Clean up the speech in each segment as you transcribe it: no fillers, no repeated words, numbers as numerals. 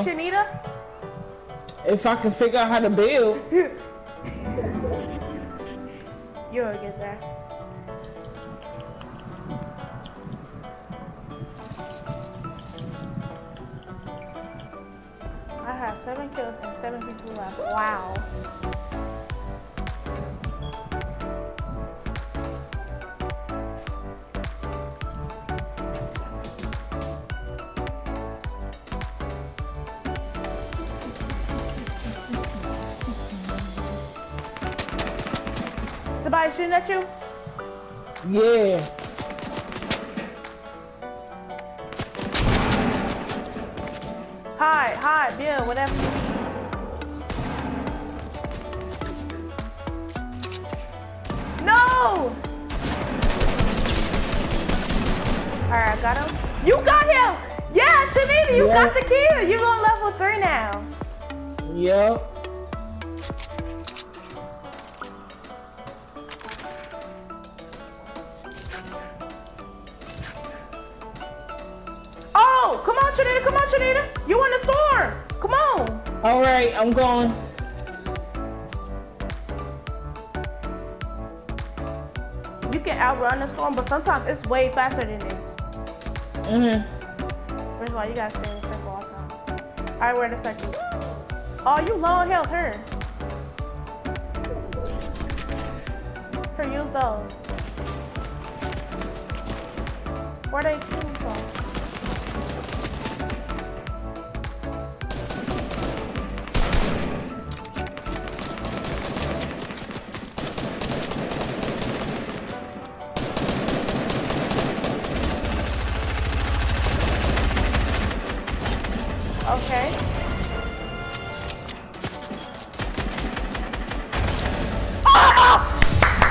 Shanita? If I can figure out how to build. You'll get there. I have 7 kills and 7 people left. Wow. Somebody shooting at you? Yeah. Hide, Bill, whatever you need. No! Alright, I got him. You got him! Yeah, Shanita, you got the kill! You on level 3 now. Yep. Oh, come on, Shanita. You in the store. Come on. All right, I'm going. You can outrun the storm, but sometimes it's way faster than this. First of all, you gotta stay in the circle all the time. All right, where the circle? Oh, you low on health, her. Her, use those. Where they coming from? Okay. Oh!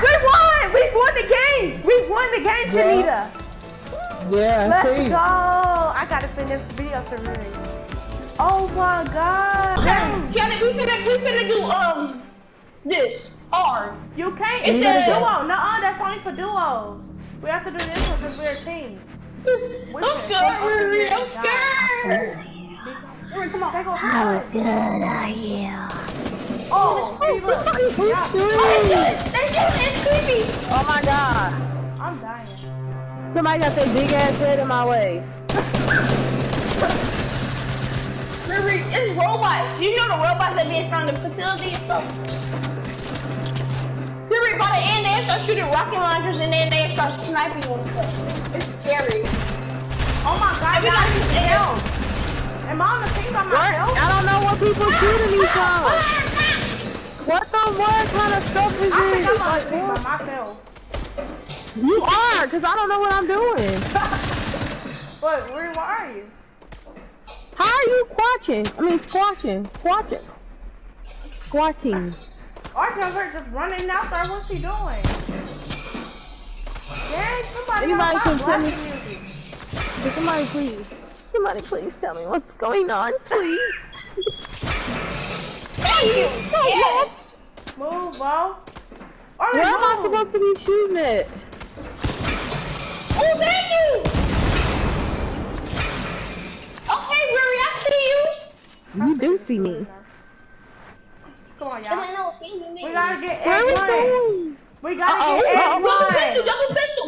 We won! We won the game! We won the game, Shanita! Yeah, let's go! I gotta send this video to Riri. Oh my god! Can we finna do this hard. You can't. It's a duo. Nuh-uh, that's only for duos. We have to do this one because we're a team. I'm scared, Riri. I'm scared. Come on, How good are you? Oh, see, look. It's creepy. Oh my god. I'm dying. Somebody got their big ass head in my way. Riri, it's robots. You know the robots that be from the facility and stuff? Riri, by the end, they start shooting rocket launchers and then they start sniping you and stuff. It's scary. Oh my god, we gotta use AL. Am I on the team by myself? I don't know what people shooting me from. What kind of stuff is I think I'm this? on the team by myself. You are, because I don't know what I'm doing. What, where are you? How are you squatching? I mean squatching. Squatting. Arthur's just running out there. What's he doing? Dang, somebody Anybody else can stop tell me. music. Somebody please tell me what's going on, please. Thank you. Yeah. Move, bro. Where am I supposed to be shooting it? Oh, thank you. Okay, Riri, I see you. You do see me. Come on, y'all. We gotta get Where egg we one. going? We gotta get egg one. Double pistol.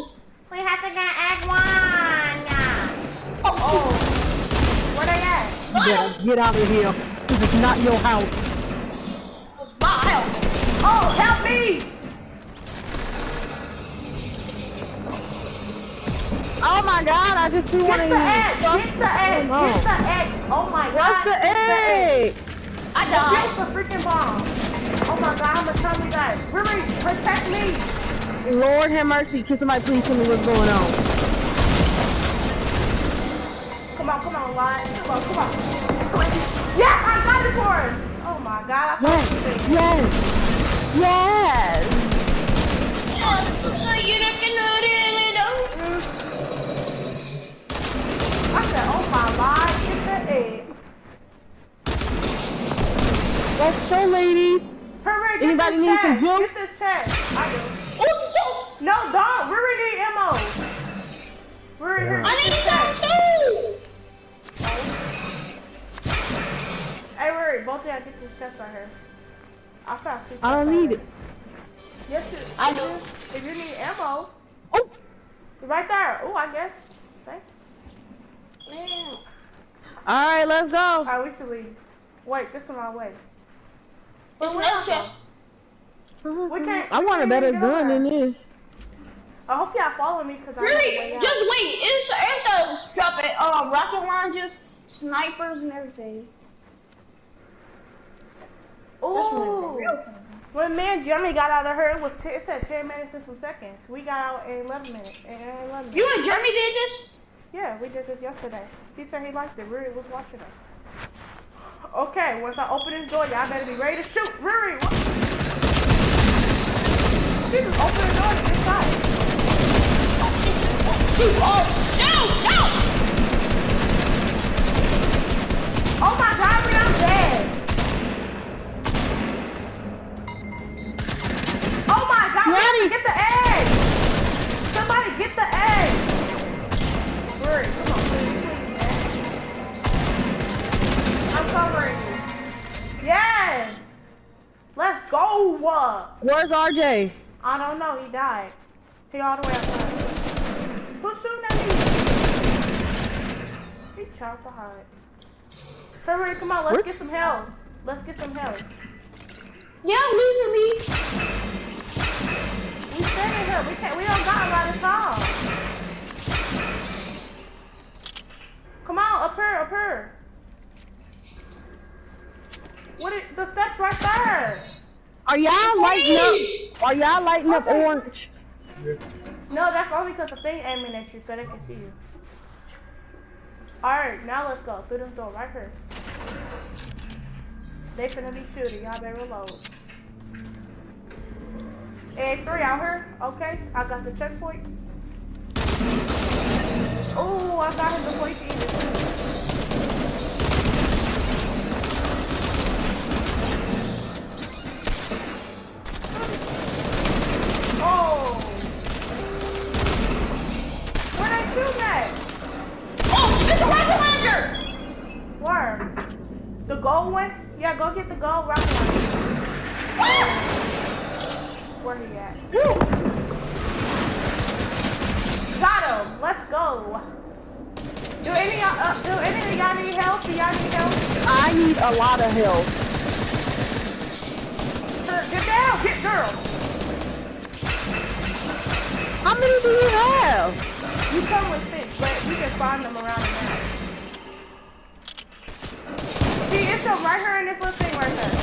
We have to get egg one. Oh. Where they at? Get out of here. This is not your house. My house. Oh, help me! Oh my god, I just threw one of Get you. the egg! Get the egg! Get the egg! Oh my god! What's the egg? I died. Get the freaking bomb! Oh my god, how much time we got? Riri, protect me! Lord have mercy. Can somebody please tell me what's going on? Come on, Lion. Come on. Yes, I got it for him! Oh my god, I Yes. You're not gonna really know. I said, oh my god, get the egg. Let's go, ladies. Hurry, get Anybody this need some chest. juice? Get this chest. I do. Oh, yes. No, don't. Riri need ammo. Riri, I need some too. both of y'all get this chest right here. I found 2 I don't chests need right it. here. Yes, I do. If you need ammo, Oh, right there. Oh, I guess. Thanks. Man. all right, let's go. Alright, we should leave. Wait, this is my way. There's Where another y'all chest. We can't- I we want a can't better even get gun over than there. this. I hope y'all follow me because I know the way Really? out. Just wait. It's dropping rocket launchers, snipers, and everything. That's when Ooh. the real thing. When me and Jeremy got out of her, it said 10 minutes and some seconds. We got out in 11 minutes. You and Jeremy did this? Yeah, we did this yesterday. He said he liked it. Riri was watching us. Okay, once I open this door, y'all better be ready to shoot. Riri, what? She just opened the door to get shot. Shoot! Oh, no! Oh my God, Riri, I'm dead. Oh my God, Riri, get the egg. Somebody get the egg. Riri, come on, please, man. I'm covering you. Yes. Let's go. Where's RJ? I don't know, he died. He all the way outside. Who's shooting at me? He chopped behind. Hurry, come on, let's get some help. Let's get some help. Yeah, leave me. We standing here, we don't got a lot of time. Come on, up here. The steps right there. Are y'all lighting up? Are y'all lighting up orange? No, that's only because the thing aiming at you so they can see you. Alright, now let's go through this door right here. They finna be shooting, y'all better reload. A3 out here, okay? I got the checkpoint. Oh, I got him before he can even. Oh! Where they shooting at? Oh, it's a rocket launcher! Where? The gold one? Yeah, go get the gold rocket launcher. Where he at? Woo! Got him! Let's go! Do any of y'all need help? Do y'all need help? I need a lot of help. Get down! Get girl! How many do you have? You come with 6, but you can find them around the map. See, it's them right here in this little thing right there.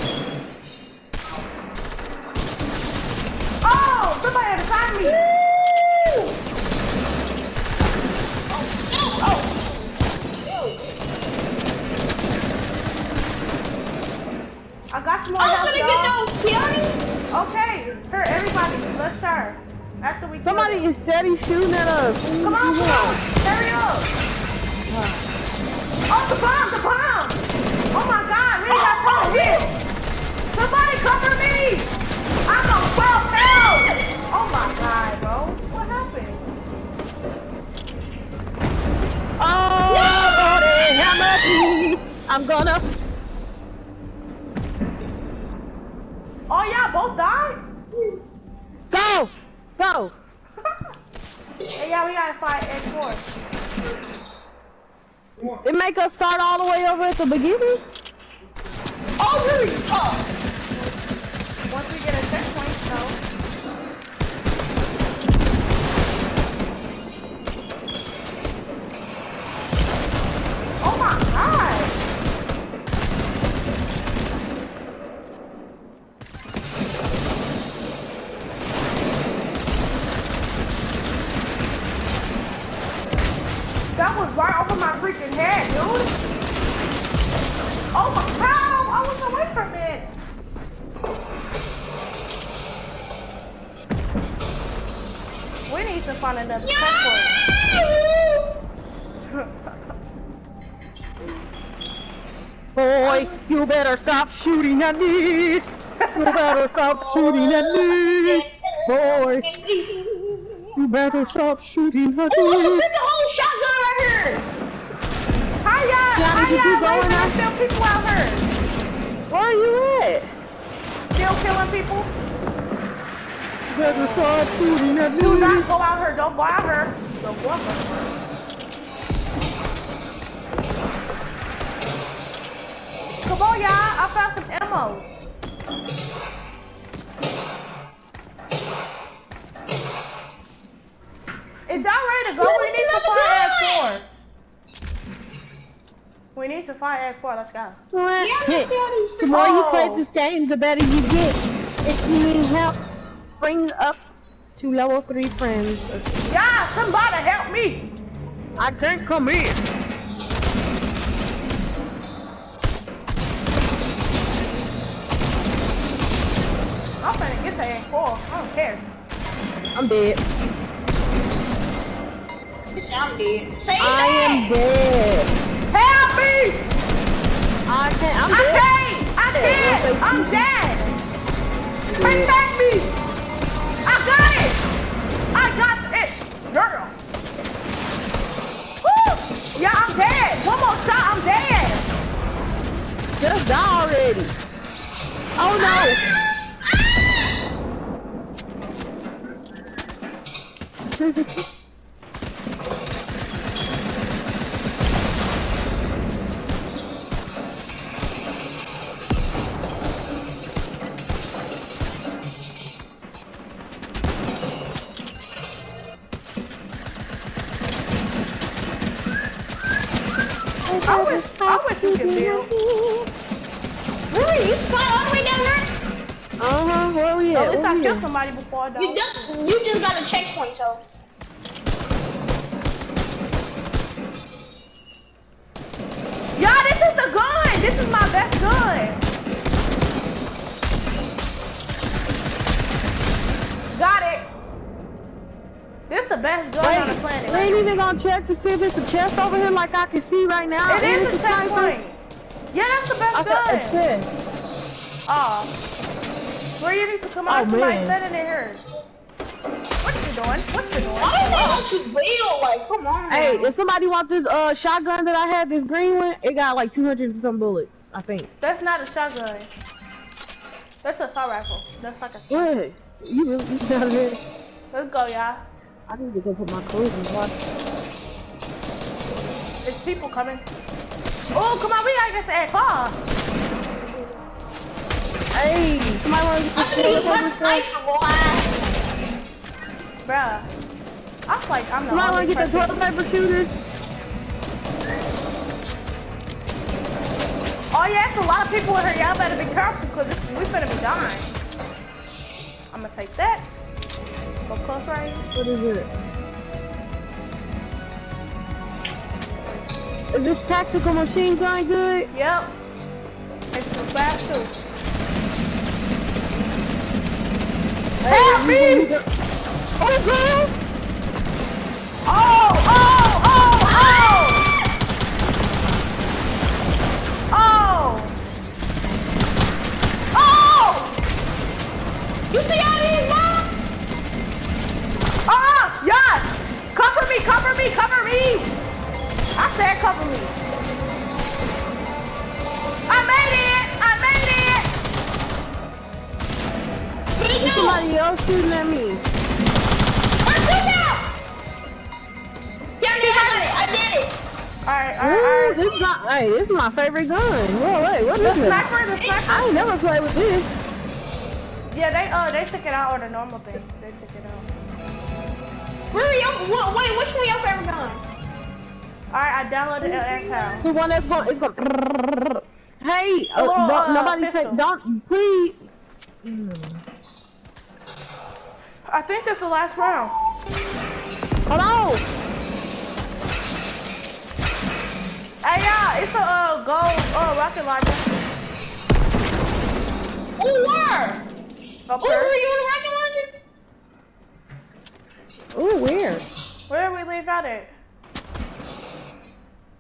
Oh! Somebody had to find me! I got some more I'm help, gonna y'all. get those peonies. Okay, here, everybody, let's start. After we Somebody kill them. is steady shooting at us. Come on, hurry up! Oh, the bomb! Oh my God, we ain't got time here! Somebody cover me! I'm on 12 now! Oh my God, bro, what happened? Oh, they hammered me. I'm gonna. Oh, y'all both died? Go. Hey, yeah, we gotta fight X4. It make us start all the way over at the beginning. Oh, really? Oh. Once we get a checkpoint, so. Oh my God! That was right over my freaking head, dude! Oh my God! I was away from it! We need to find another checkpoint. Boy, you better stop shooting at me. You better stop shooting at me. Boy, you better stop shooting at Oh, me. look at the whole shotgun right here. Hiya! Johnny, did you go in There's there? still people out here. people. You better start shooting at me. Do not go out here. Don't go out here. Don't go out here. Come on, y'all. I found some ammo. Is y'all ready to go? We need to fire at 4. We need to fire at 4. Let's go. The more you play this game, the better you get. If you need help, bring up to level 3 friends. Yeah, somebody help me. I can't come in. I'm finna get to A4. I don't care. I'm dead. Bitch, I'm dead. Say I am that. dead. Help me! I can't. I'm I dead. can't! I'm dead! I'm dead! Protect me! I got it! I got it! Girl! Woo! Yeah, I'm dead! One more shot, I'm dead! Just die already. Oh no! I wish you could build. Really? You fly all the way down there? Where we At at? least I Where we killed at? somebody before I died. You just got a checkpoint, so. Y'all, this is the gun! This is my best gun! Got it! This is the best gun on the planet. We ain't even gonna check to see if it's a chest over here like I can see right now. It is a checkpoint! Yeah, that's the best gun! Oh. Where you need to come out? Somebody standing in here. What you doing? What you doing? Why did they let you build? Like, come on. Hey, man. if somebody wants this shotgun that I had, this green one, it got like 200 and some bullets, I think. That's not a shotgun. That's a assault rifle. That's like a. What? You really got it? Let's go, y'all. I need to go put my clothes in. Watch. It's people coming. Oh, come on, we gotta get to that car. Hey, somebody want to I get need this one sniper, boy. Bruh. I feel like I'm the Somebody want only to get the person. toilet paper shooters? Oh yeah, it's a lot of people in here. Y'all better be careful because we finna be dying. I'm gonna take that. Go close range. What is it? Is this tactical machine gun good? Yep. It's too fast too. Help me! Oh, girl! Oh! You see all these mobs? Yes! Cover me! I said cover me. I made it! There's somebody else shooting at me. Let's do that! Yeah, I did it. Alright. Ooh, this is my favorite gun. Whoa, wait, what is The this? sniper. I ain't never played with this. Yeah, they took it out, or the normal thing. They took it out. Wait, which one your favorite gun? Alright, I downloaded XL. The one that's going, it's going. Hey, nobody say, pistol. don't, please. I think that's the last round. Hold on. Hey, y'all, it's a gold rocket launcher. Oh, where? Up Oh, there. were you in the rocket launcher? Ooh, weird. Where did we leave out at?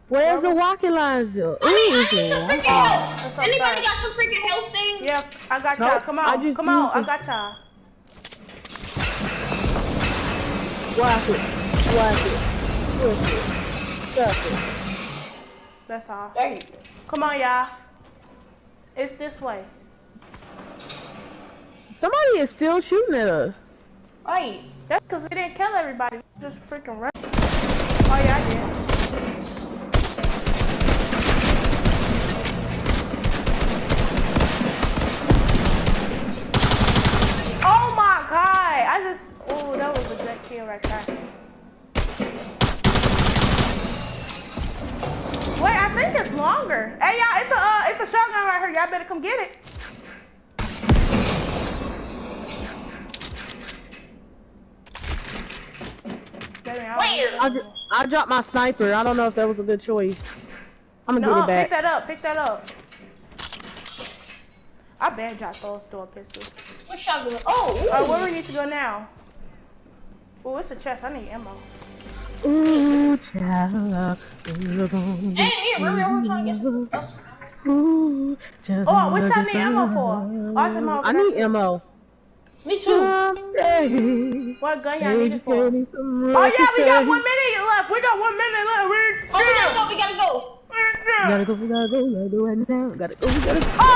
Where's the rocket launcher? I need some freaking help. That's what I'm Anybody saying. got some freaking health thing? Yep, I got Nope, y'all. Come I on, just I used it. got y'all. Whack it. Stuff it. That's all. There you go. Come on, y'all. It's this way. Somebody is still shooting at us. Right. That's because we didn't kill everybody. We just freaking ran. Oh yeah, I did. Oh my god! Oh, that was a good kill right there. Wait, I think it's longer. Hey y'all, it's a shotgun right here. Y'all better come get it. I dropped my sniper. I don't know if that was a good choice. I'm gonna get it back. Pick that up. I bad dropped those door pistols. What shotgun? Oh! Where we need to go now? Oh, it's a chest. I need ammo. Ooh, child. Hey, here, we're trying to get Ooh, child. Oh, what y'all need ammo for? I need ammo. Me too. What gun y'all need it for? Oh yeah, we got 1 minute left. We got 1 minute left. Oh, we gotta go. We gotta go right now. Gotta go. Oh!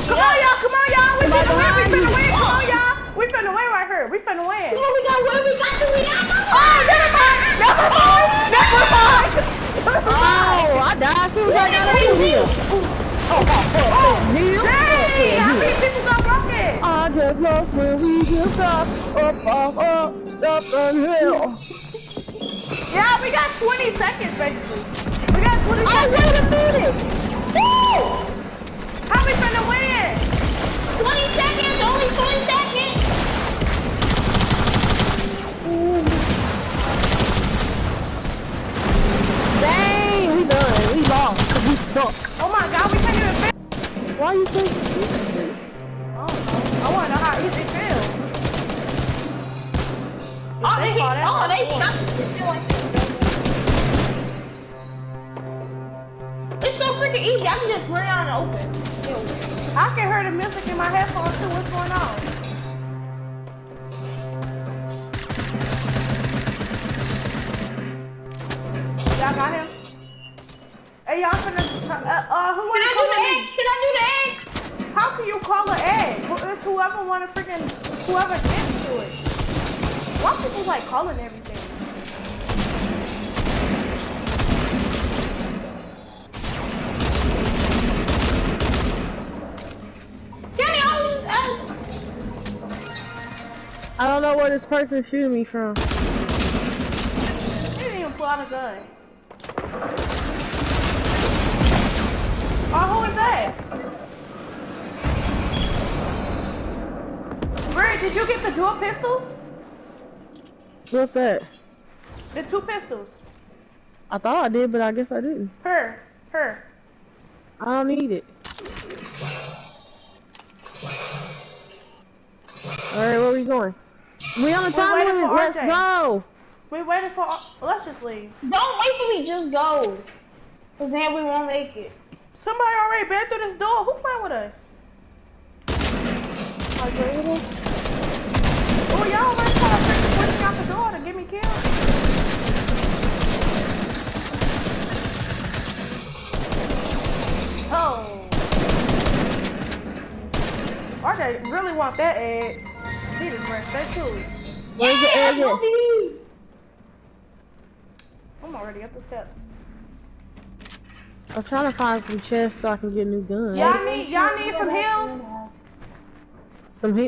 Come on, y'all. We finna win. Come on, y'all. We finna win right here. We finna win. Come on, we got. Oh, never mind. Oh, I died as soon as I got over here. Hey, how many people got rockets? I just lost when we just got up the hill. Yeah, we got 20 seconds basically. We got 20 seconds. Oh, wait a minute. Woo! How we finna win? 20 seconds, only 20 seconds. Dang, we done. We lost. We suck. Oh my god, we can't even finish. Why you think? I wanna know how easy it feels. They shot. It's so freaking easy. I can just run out and open. I can hear the music in my headphones too. What's going on? Y'all got him? Hey, y'all finna, who wanna Can I do the egg? Can I do the egg? How can you call an egg? It's whoever wanna whoever gets to it. Why people like calling everything? I don't know where this person's shooting me from. He didn't even pull out a gun. Oh, who is that? Bird, did you get the dual pistols? What's that? The 2 pistols. I thought I did, but I guess I didn't. Her. I don't need it. Alright, where we going? We on the time limit. Let's go. We're waiting for. Let's just leave. Don't wait till we just go. Cause then we won't make it. Somebody already been through this door. Who playing with us? Oh, y'all already started pushing out the door to get me killed. Oh. RJ really want that egg. He just ran straight to it. Where's the egg? I'm already up the steps. I'm trying to find some chests so I can get a new gun. Y'all need some heals?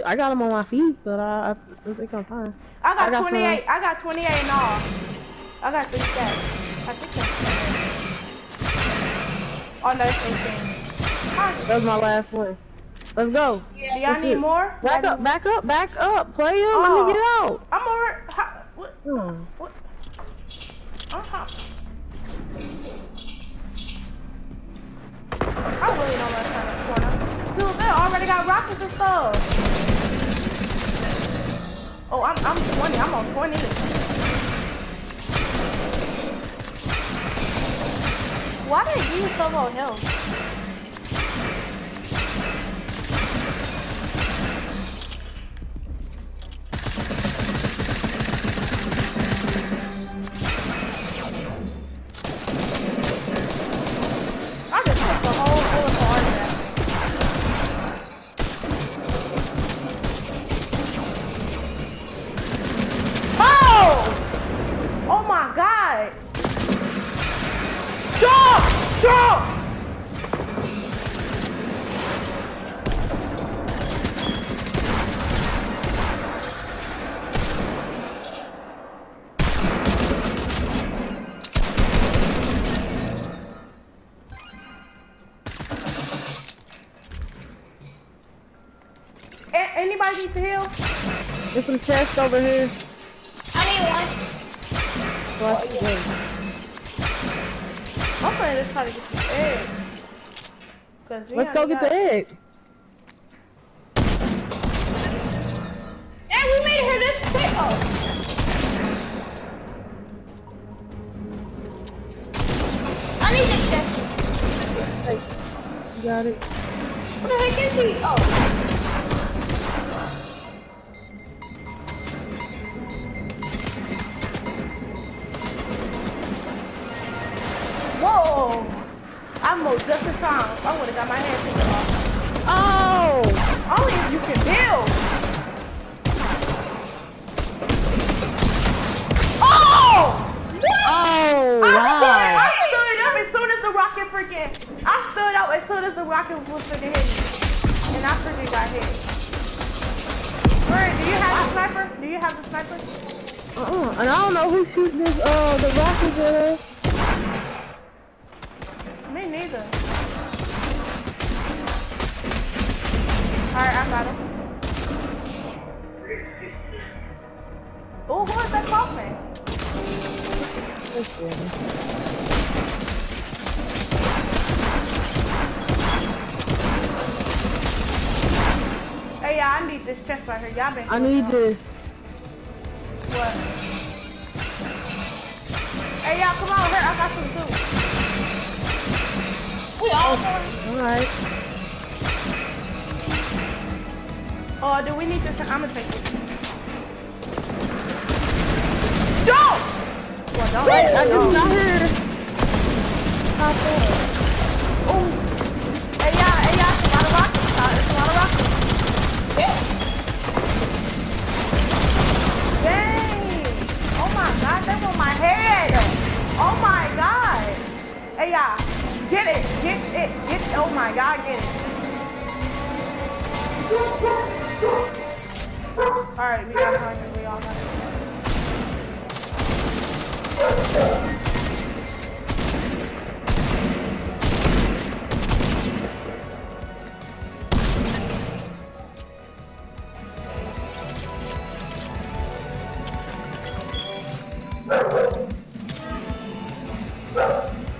I got them on my feet, but I think I'm fine. I got 28. I got 28 in all. I got 3 stacks. I think that's. Oh no, it's 18. That was my last one. Let's go. Do y'all need more? Back up. Play him. Let me get out. I'm over. What? What? I really don't want to turn the corner. Dude, they already got rockets and stuff. Oh, I'm 20. I'm on 20. Why did you use so low health? Jump! Anybody need to heal? There's some chests over here. I need one. Watch the game. I'm playing this trying to get some eggs. Let's go get the egg. Hey, we made her this quick. Oh. I need this chest. You got it. What the heck is he? Oh. Whoa! I'm most just in time. I would have got my hand taken off. Oh! Only if you can build. Oh! Oh! I Wow! stood up as soon as the rocket freaking. I stood up as soon as the rocket was freaking hit me, and I freaking got hit. Alright, do you have the sniper? Do you have the sniper? And I don't know who's shooting this. The rockets at us. Me neither. Alright, I got him. Oh, who is that coughing? Hey, yeah, I need this chest right here. Y'all been. I need this. What? Hey, y'all, come on here. I got some too. We all going. Alright. Oh, do we need this? I'm gonna take it. Don't! Well, don't. Wait, I just got her. Hop on. Oh. Hey, yeah, it's a lot of rockets. It's a lot of rockets. Yeah. Dang. Oh my God, that's on my head. Oh my God. Hey, yeah. Get it. Oh my God, get it. Alright, we got it. We all got it.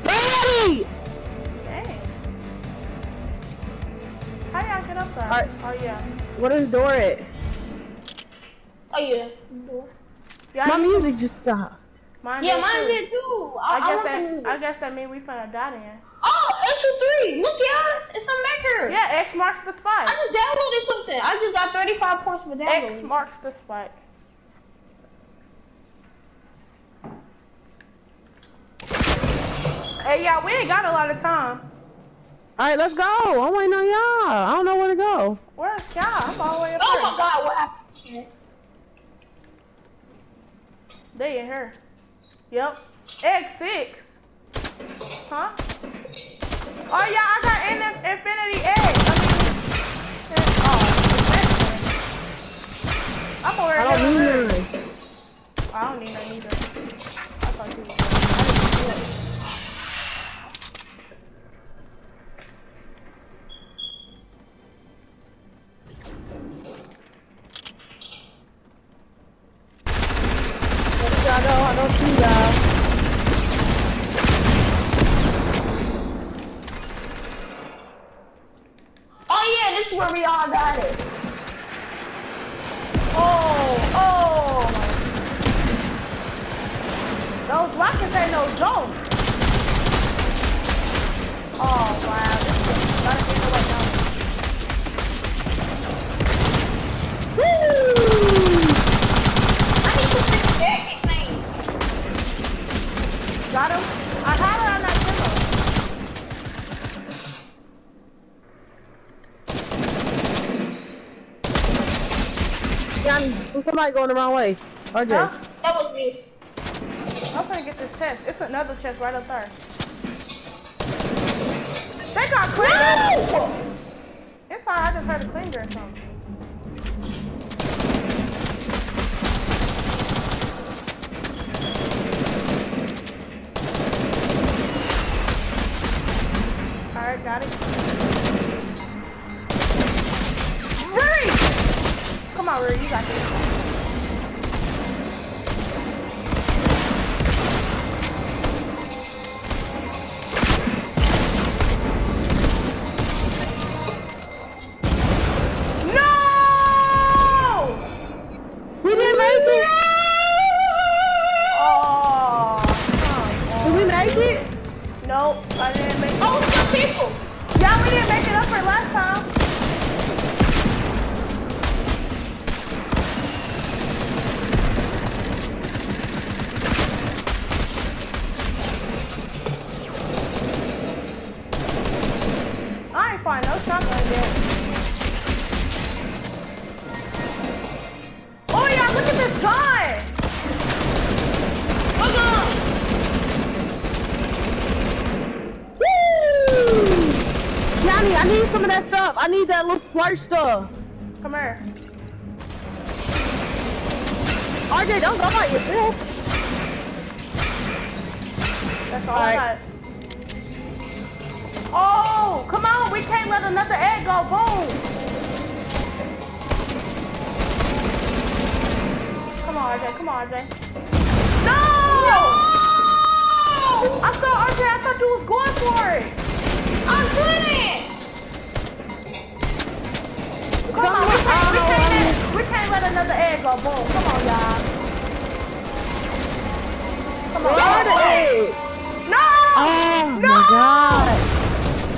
Ready! Dang. How y'all get up there? Alright. Oh yeah. What is door at? Oh yeah. Yeah, My music just stopped. Mine Yeah, did mine too. did too. I I guess that means we finna die then. Oh, extra 3. Look, y'all. It's a maker. Yeah, X marks the spot. I just downloaded something. I just got 35 points for downloading. X marks the spot. Hey, y'all, we ain't got a lot of time. Alright, let's go. I'm waiting on y'all. I don't know where to go. Where's y'all? I'm all the way up Oh there. my God, what happened? They in here. Yep. X6. Huh? Oh yeah, I got infinity egg. I'm over I don't need here. none. I don't need none either. I thought you was. I don't see y'all. Oh yeah, this is where we all got it. Oh. Those rockets ain't no joke. Oh wow, this is gotta get away now. Woo! I need to fix that thing. Got him? I had her on that pillow. Johnny, there's somebody going the wrong way. RJ. Huh? That was me. I'm gonna get this chest. It's another chest right up there. They got clingers. It's fine. I just heard a clinger or something. Alright, got it. Ruri! Come on, Ruri, you got this. Nope, I didn't make it. Oh, some people. Yeah, we didn't make it up for last time. I ain't find no shotgun yet. Oh yeah, look at this gun! Look on. Johnny, I need some of that stuff. I need that little squirt stuff. Come here. RJ, don't go by yourself. That's all Alright. I got. Oh, come on, we can't let another egg go. Boom. Come on, RJ, come on, RJ. No! I saw RJ, I thought you was going for it. I couldn't. Come on, we can't let another egg go. Boom. Come on, y'all. Come on. Where the egg? No! Oh No! my god.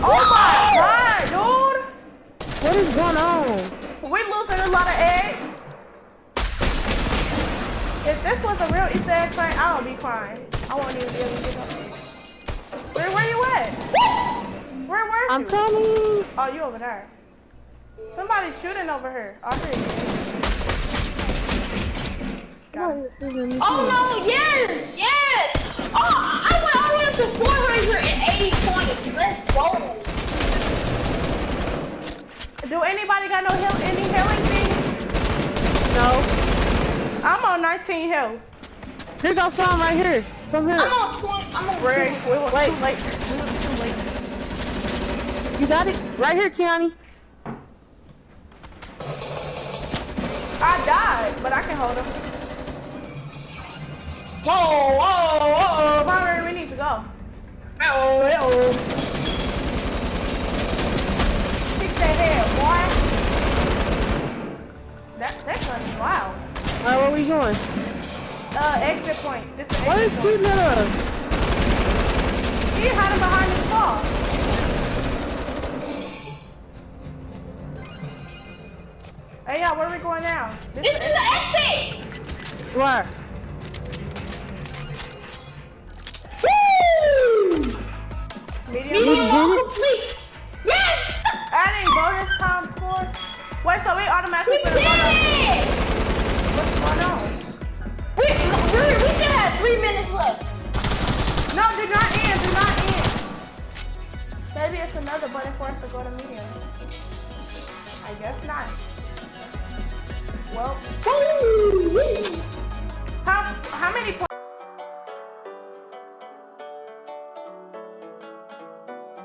Oh my god, dude! What is going on? We losing a lot of eggs. If this was a real Easter egg fight, I don't be crying. I won't even be able to get up. Where you at? Where were you? I'm coming. Oh, you over there. Somebody's shooting over here. I hear you. Got it. Oh no, yes, yes. Oh, I went all the way up to 480 points. Let's go. Do anybody got no any healing thing? No. I'm on 19 health. There's no sound right here. Come here. I'm on 20. I'm on Wait, 20. wait, too late. Too late. You got it? Right here, Keanu. I died, but I can hold him. Whoa, whoa, whoa. Come on, Ray, we need to go. Oh, Fix that head, boy. That gun is loud. Alright, where we going? Exit point. This is What is exit point. shooting at us? He's hiding behind this wall. Hey, yeah, where are we going now? this is the exit. Where? Medium. Medium did wall it? complete. Yes. Adding bonus time score. Wait, so we automatically We put did a bonus. it. What's going on? We still have 3 minutes left. No, do not end. Do not end. Maybe it's another button for us to go to medium. I guess not. Well, Woo! how many points?